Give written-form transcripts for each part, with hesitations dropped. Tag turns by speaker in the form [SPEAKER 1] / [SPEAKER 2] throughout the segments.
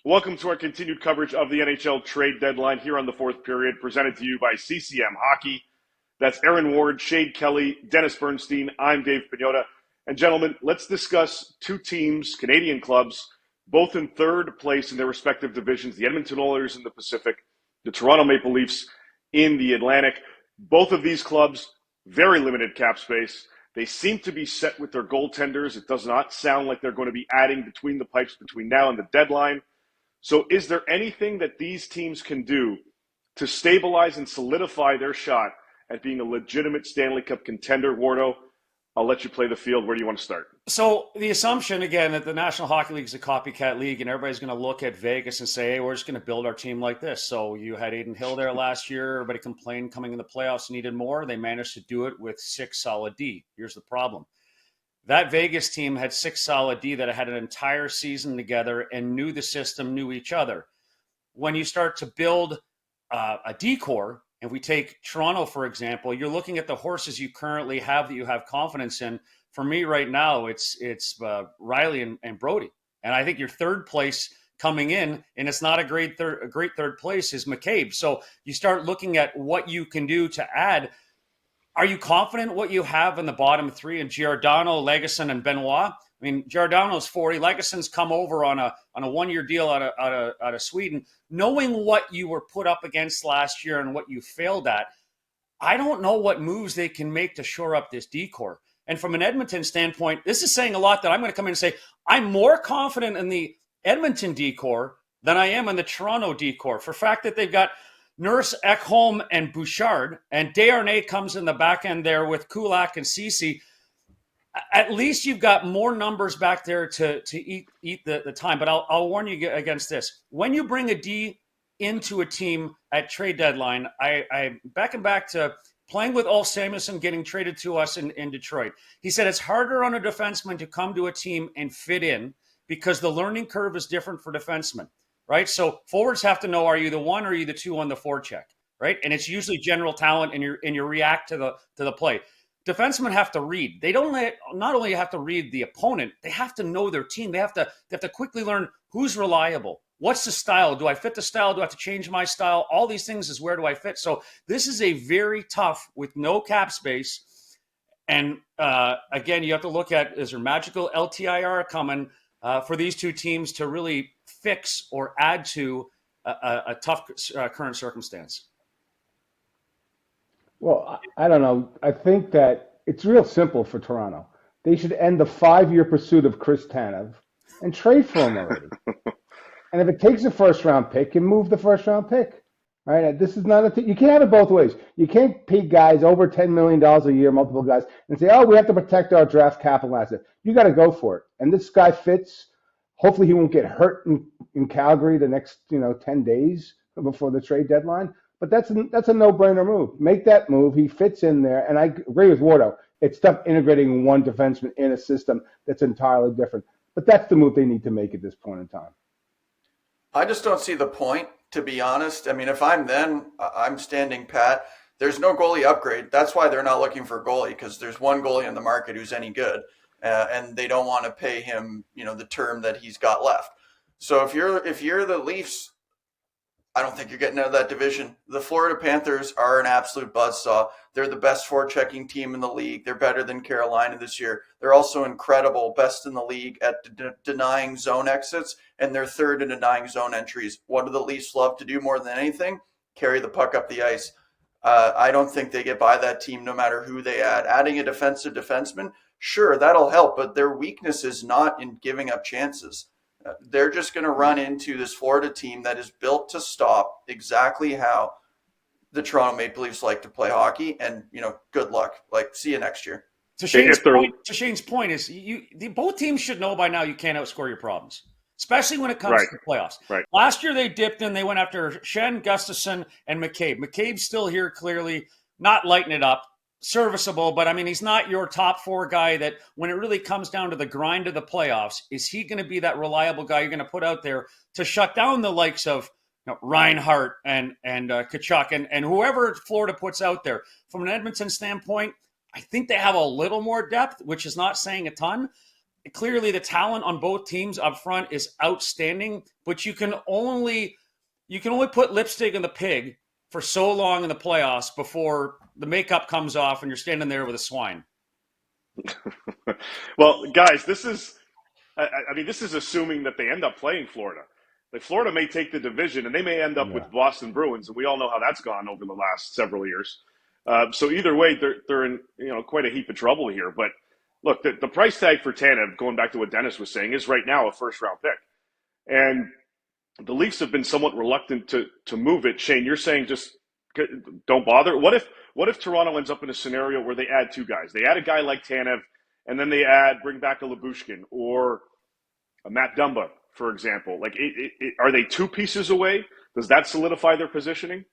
[SPEAKER 1] Welcome to our continued coverage of the NHL trade deadline here on the fourth period, presented to you by CCM Hockey. That's Aaron Ward, Shane Kelly, Dennis Bernstein. I'm Dave Pagnotta. And gentlemen, let's discuss two teams, Canadian clubs, both in third place in their respective divisions, the Edmonton Oilers in the Pacific, the Toronto Maple Leafs in the Atlantic. Both of these clubs, very limited cap space. They seem to be set with their goaltenders. It does not sound like they're going to be adding between the pipes between now and the deadline. So is there anything that these teams can do to stabilize and solidify their shot at being a legitimate Stanley Cup contender? Wardo, I'll let you play the field. Where do you want to start?
[SPEAKER 2] So the assumption, again, that the National Hockey League is a copycat league and everybody's going to look at Vegas and say, hey, we're just going to build our team like this. So you had Adin Hill there last year. Everybody complained coming in the playoffs needed more. They managed to do it with 6 solid D. Here's the problem. That Vegas team had 6 solid D that had an entire season together and knew the system, knew each other. When you start to build a D core, if we take Toronto, for example, you're looking at the horses you currently have that you have confidence in. For me right now, it's Riley and Brody. And I think your third place coming in, and it's not a great third place, is McCabe. So you start looking at what you can do to add. Are you confident what you have in the bottom three in Giordano, Legason, and Benoit? I mean, Giordano's 40. Legason's come over on a 1-year deal out of Sweden. Knowing what you were put up against last year and what you failed at, I don't know what moves they can make to shore up this D-core. And from an Edmonton standpoint, this is saying a lot that I'm going to come in and say, I'm more confident in the Edmonton D-core than I am in the Toronto D-core. For the fact that they've got Nurse, Ekholm, and Bouchard, and Desharnais comes in the back end there with Kulak and Ceci. At least you've got more numbers back there to eat the time. But I'll warn you against this. When you bring a D into a team at trade deadline, I back to playing with Ulf Samuelsson getting traded to us in Detroit. He said it's harder on a defenseman to come to a team and fit in because the learning curve is different for defensemen. Right? So forwards have to know, are you the 1 or are you the 2 on the forecheck? Right? And it's usually general talent and you react to the play. Defensemen have to read. They not only have to read the opponent, they have to know their team. They have to quickly learn who's reliable. What's the style? Do I fit the style? Do I have to change my style? All these things is where do I fit? So this is a very tough with no cap space. And again, you have to look at, is there magical LTIR coming for these two teams to really fix or add to a tough current circumstance?
[SPEAKER 3] Well, I don't know. I think that it's real simple for Toronto. They should end the 5-year pursuit of Chris Tanev and trade for him already. And if it takes a first-round pick, and move the first-round pick. Right? This is not a thing. You can't have it both ways. You can't pay guys over $10 million a year, multiple guys, and say, oh, we have to protect our draft capital asset. You got to go for it. And this guy fits. Hopefully he won't get hurt in Calgary the next 10 days before the trade deadline. But that's a no-brainer move. Make that move. He fits in there. And I agree with Wardo. It's tough integrating one defenseman in a system that's entirely different. But that's the move they need to make at this point in time.
[SPEAKER 4] I just don't see the point, to be honest. I mean, if I'm them, I'm standing pat. There's no goalie upgrade. That's why they're not looking for a goalie, because there's one goalie in the market who's any good. And they don't want to pay him, the term that he's got left. So if you're the Leafs, I don't think you're getting out of that division. The Florida Panthers are an absolute buzzsaw. They're the best forechecking team in the league. They're better than Carolina this year. They're also incredible, best in the league at denying zone exits, and they're third in denying zone entries. What do the Leafs love to do more than anything? Carry the puck up the ice. I don't think they get by that team no matter who they add. Adding a defensive defenseman, sure, that'll help, but their weakness is not in giving up chances. They're just going to run into this Florida team that is built to stop exactly how the Toronto Maple Leafs like to play hockey. And, good luck. See you next year.
[SPEAKER 2] To Shane's point is both teams should know by now you can't outscore your problems, especially when it comes to the playoffs.
[SPEAKER 1] Right.
[SPEAKER 2] Last year they dipped in. They went after Schenn, Gustafsson, and McCabe. McCabe's still here, clearly not lighting it up. Serviceable, but I mean, he's not your top 4 guy that when it really comes down to the grind of the playoffs, is he going to be that reliable guy you're going to put out there to shut down the likes of Reinhart and Tkachuk and whoever Florida puts out there? From an Edmonton standpoint, I think they have a little more depth, which is not saying a ton. clearly the talent on both teams up front is outstanding, but you can only put lipstick on the pig for so long in the playoffs before the makeup comes off and you're standing there with a swine.
[SPEAKER 1] Well, guys, this is assuming that they end up playing Florida. Like, Florida may take the division, and they may end up with Boston Bruins, and we all know how that's gone over the last several years. So either way, they're in quite a heap of trouble here. But look, the price tag for Tanev, going back to what Dennis was saying, is right now a first-round pick, and the Leafs have been somewhat reluctant to move it. Shane, you're saying just don't bother. What if Toronto ends up in a scenario where they add two guys? They add a guy like Tanev, and then they bring back a Lyubushkin or a Matt Dumba, for example. Like, are they two pieces away? Does that solidify their positioning?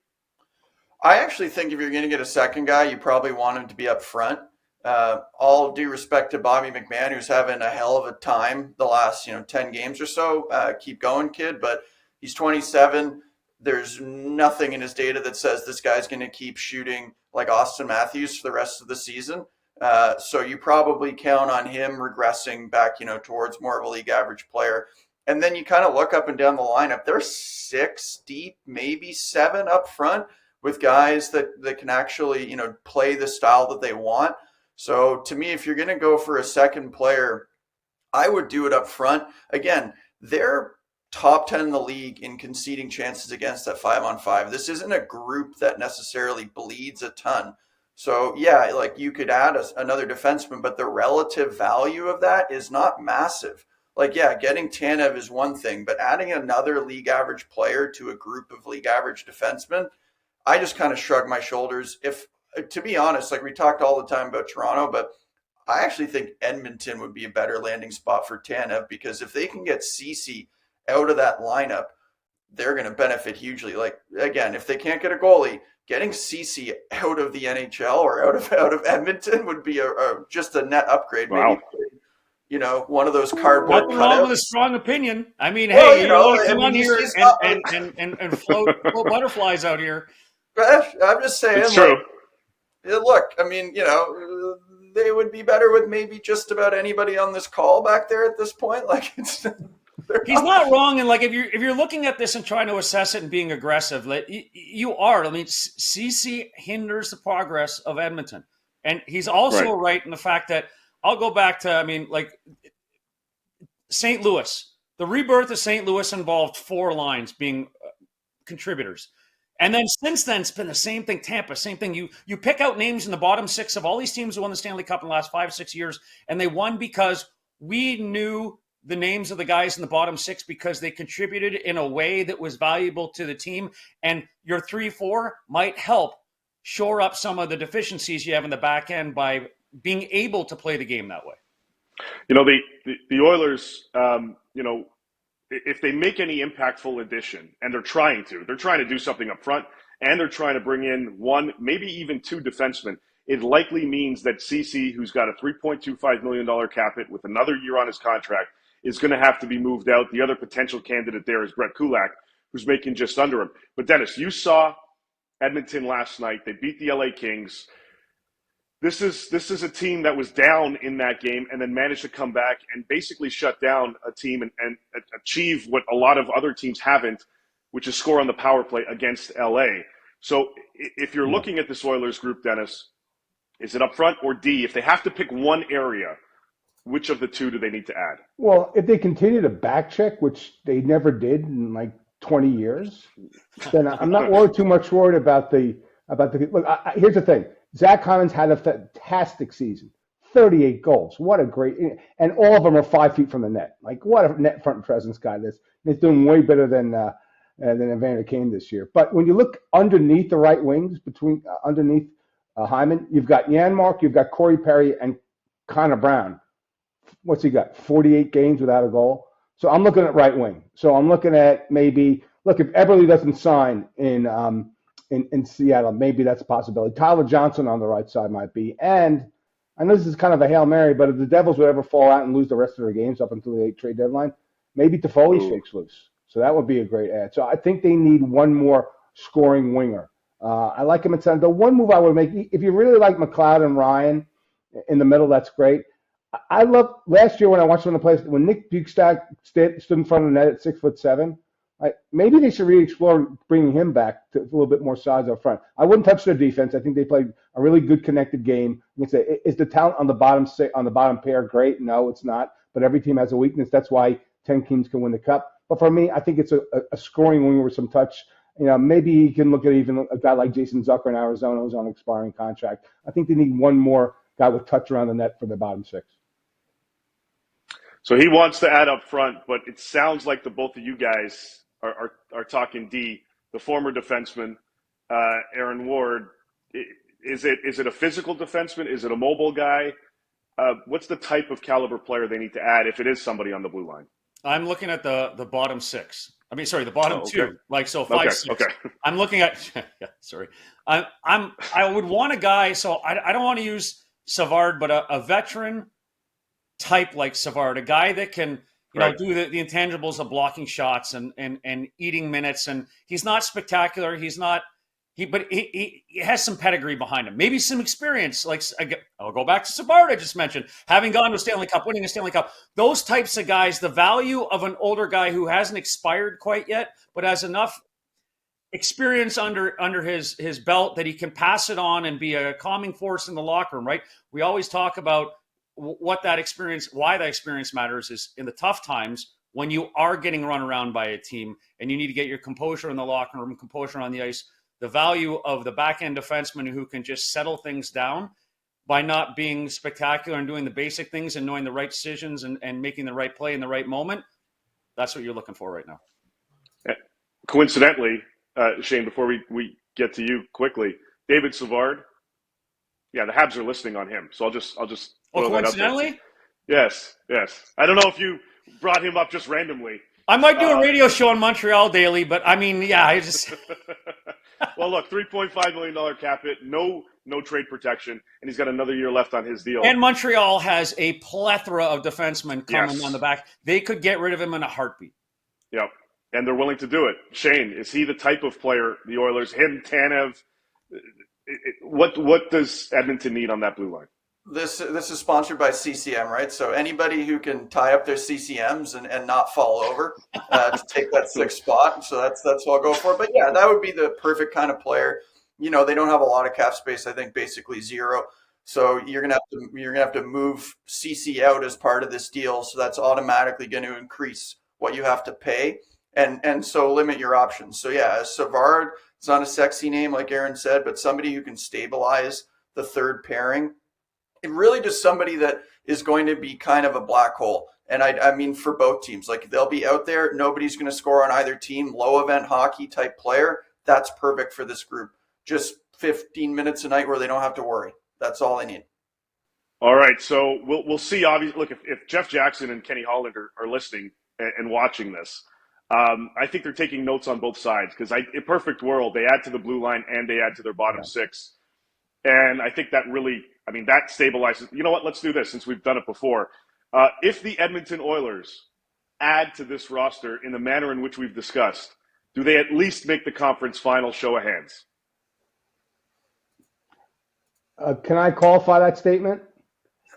[SPEAKER 4] I actually think if you're going to get a second guy, you probably want him to be up front. All due respect to Bobby McMahon, who's having a hell of a time the last 10 games or so. Keep going, kid. But he's 27. There's nothing in his data that says this guy's going to keep shooting like Austin Matthews for the rest of the season. So you probably count on him regressing back, towards more of a league average player. And then you kind of look up and down the lineup. They're 6 deep, maybe 7 up front with guys that can actually, play the style that they want. So to me, if you're going to go for a second player, I would do it up front. Again, they're top 10 in the league in conceding chances against at 5-on-5. This isn't a group that necessarily bleeds a ton. So yeah, like, you could add another defenseman, but the relative value of that is not massive. Like, yeah, getting Tanev is one thing, but adding another league average player to a group of league average defensemen, I just kind of shrug my shoulders. If, to be honest, like, we talked all the time about Toronto, but I actually think Edmonton would be a better landing spot for Tanev, because if they can get Ceci out of that lineup, they're going to benefit hugely. Like, again, if they can't get a goalie, getting Ceci out of the NHL or out of Edmonton would be just a net upgrade.
[SPEAKER 1] Wow.
[SPEAKER 4] Maybe, one of those cardboard
[SPEAKER 2] Nothing wrong
[SPEAKER 4] cutouts.
[SPEAKER 2] with a strong opinion. I mean,
[SPEAKER 4] Well,
[SPEAKER 2] hey, come on here and float butterflies out here.
[SPEAKER 4] I'm just saying.
[SPEAKER 1] It's true.
[SPEAKER 4] Look, I mean, they would be better with maybe just about anybody on this call back there at this point. Like, he's
[SPEAKER 2] not wrong. And like, if you're looking at this and trying to assess it and being aggressive, like, you are. I mean, Ceci hinders the progress of Edmonton, and he's also right in the fact that I'll go back to, St. Louis. The rebirth of St. Louis involved 4 lines being contributors. And then since then, it's been the same thing. Tampa, same thing. You pick out names in the bottom 6 of all these teams who won the Stanley Cup in the last 5-6 years, and they won because we knew the names of the guys in the bottom 6 because they contributed in a way that was valuable to the team. And your 3-4 might help shore up some of the deficiencies you have in the back end by being able to play the game that way.
[SPEAKER 1] The Oilers, if they make any impactful addition, and they're trying to do something up front, and they're trying to bring in 1, maybe even 2 defensemen, it likely means that Ceci, who's got a $3.25 million cap hit with another year on his contract, is going to have to be moved out. The other potential candidate there is Brett Kulak, who's making just under him. But Dennis, you saw Edmonton last night. They beat the LA Kings. This is a team that was down in that game and then managed to come back and basically shut down a team and achieve what a lot of other teams haven't, which is score on the power play against LA. So if you're looking at this Oilers group, Dennis, is it up front or D? If they have to pick one area, which of the two do they need to add?
[SPEAKER 3] Well, if they continue to back check, which they never did in like 20 years, then I'm not too much worried about the look. Here's the thing. Zach Hyman's had a fantastic season, 38 goals. What a great, and all of them are 5 feet from the net. Like, what a net front presence guy this. He's doing way better than Evander Kane this year. But when you look underneath the right wings, underneath Hyman, you've got Janmark, you've got Corey Perry, and Connor Brown. What's he got? 48 games without a goal. So I'm looking at right wing. So I'm looking at if Eberle doesn't sign in Seattle, maybe that's a possibility. Tyler Johnson on the right side might be. And I know this is kind of a Hail Mary, but if the Devils would ever fall out and lose the rest of their games up until the trade deadline, maybe Toffoli shakes loose. So that would be a great add. So I think they need one more scoring winger. I like him at center. The one move I would make, if you really like McLeod and Ryan in the middle, that's great. I love last year when I watched one of the plays when Nick Bukestad stood in front of the net at 6'7". Maybe they should re-explore bringing him back to a little bit more size up front. I wouldn't touch their defense. I think they played a really good connected game. Is the talent on the bottom pair great? No, it's not. But every team has a weakness. That's why 10 teams can win the cup. But for me, I think it's a scoring winger with some touch. Maybe you can look at even a guy like Jason Zucker in Arizona who's on an expiring contract. I think they need one more guy with touch around the net for the bottom six.
[SPEAKER 1] So he wants to add up front, but it sounds like the both of you guys are talking D. The former defenseman, Aaron Ward. Is it a physical defenseman? Is it a mobile guy? What's the type of caliber player they need to add if it is somebody on the blue line?
[SPEAKER 2] I'm looking at the bottom six. I mean, sorry, the bottom two. Like so, 5,
[SPEAKER 1] okay,
[SPEAKER 2] 6.
[SPEAKER 1] Okay.
[SPEAKER 2] I'm looking at. Yeah, sorry. I would want a guy. So I don't want to use Savard, but a veteran type like Savard, a guy that can do the intangibles of blocking shots and eating minutes. And he's not spectacular. He's not. But he has some pedigree behind him, maybe some experience. Like I'll go back to Savard I just mentioned, having gone to a Stanley Cup, winning a Stanley Cup. Those types of guys, the value of an older guy who hasn't expired quite yet, but has enough experience under his belt that he can pass it on and be a calming force in the locker room. Right? We always talk about why that experience matters is in the tough times when you are getting run around by a team and you need to get your composure in the locker room, composure on the ice. The value of the back-end defenseman who can just settle things down by not being spectacular and doing the basic things and knowing the right decisions and making the right play in the right moment, that's what you're looking for right now.
[SPEAKER 1] Coincidentally, Shane, before we get to you quickly, David Savard, yeah, the Habs are listening on him. So I'll just throw that up there. Yes. I don't know if you brought him up just randomly.
[SPEAKER 2] I might do a radio show in Montreal daily, but I mean, yeah, I just...
[SPEAKER 1] Well, look, $3.5 million cap hit, no trade protection, and he's got another year left on his deal.
[SPEAKER 2] And Montreal has a plethora of defensemen coming on the back. They could get rid of him in a heartbeat.
[SPEAKER 1] Yep, and they're willing to do it. Shane, is he the type of player, the Oilers, him, Tanev, what does Edmonton need on that blue line?
[SPEAKER 4] This is sponsored by CCM, right? So anybody who can tie up their CCMs and not fall over to take that sixth spot. So that's what I'll go for. But yeah, that would be the perfect kind of player. They don't have a lot of cap space. I think basically zero. So you're gonna have to move CC out as part of this deal. So that's automatically going to increase what you have to pay, and so limit your options. So yeah, Savard, it's not a sexy name like Aaron said, but somebody who can stabilize the third pairing. And really just somebody that is going to be kind of a black hole. And I mean, for both teams, like they'll be out there. Nobody's going to score on either team. Low event hockey type player. That's perfect for this group. Just 15 minutes a night where they don't have to worry. That's all they need.
[SPEAKER 1] All right. So we'll see. Obviously, look, if Jeff Jackson and Kenny Holland are listening and watching this, I think they're taking notes on both sides because in a perfect world, they add to the blue line and they add to their bottom six. And I think that really, that stabilizes. You know what? Let's do this since we've done it before. If the Edmonton Oilers add to this roster in the manner in which we've discussed, do they at least make the conference final? Show of hands.
[SPEAKER 3] Can I qualify that statement?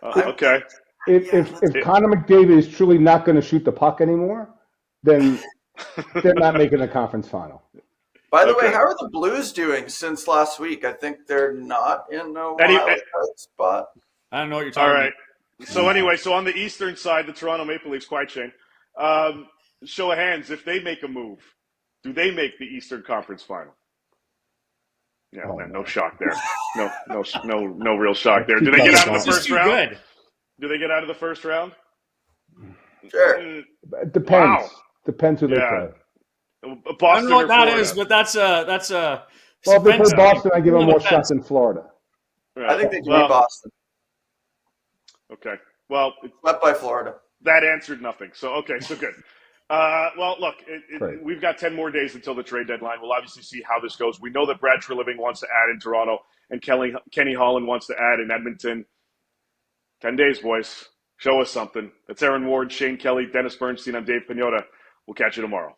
[SPEAKER 1] Okay.
[SPEAKER 3] If Connor McDavid is truly not going to shoot the puck anymore, then they're not making the conference final.
[SPEAKER 4] By the way, how are the Blues doing since last week? I think they're not in a wild spot.
[SPEAKER 2] I don't know what you're talking about.
[SPEAKER 1] So anyway, on the eastern side, the Toronto Maple Leafs, quite Shane. Show of hands, if they make a move, do they make the Eastern Conference final? Yeah, man, no shock there. No real shock there. Do they get out of the first round?
[SPEAKER 2] Good.
[SPEAKER 1] Do they get out of the first round?
[SPEAKER 4] Sure.
[SPEAKER 3] It depends.
[SPEAKER 1] Wow.
[SPEAKER 3] Depends who they play.
[SPEAKER 1] Boston
[SPEAKER 2] I don't know what that
[SPEAKER 1] Florida?
[SPEAKER 2] is, but that's a.
[SPEAKER 3] Well, if they play Boston, I give them more shots than Florida.
[SPEAKER 1] Right.
[SPEAKER 4] I think they can beat Boston.
[SPEAKER 1] Okay. Well,
[SPEAKER 4] Swept by Florida.
[SPEAKER 1] That answered nothing. So good. Well, look, we've got 10 more days until the trade deadline. We'll obviously see how this goes. We know that Brad Treliving wants to add in Toronto, and Kenny Holland wants to add in Edmonton. 10 days, boys. Show us something. That's Aaron Ward, Shane Kelly, Dennis Bernstein. I'm Dave Pagnotta. We'll catch you tomorrow.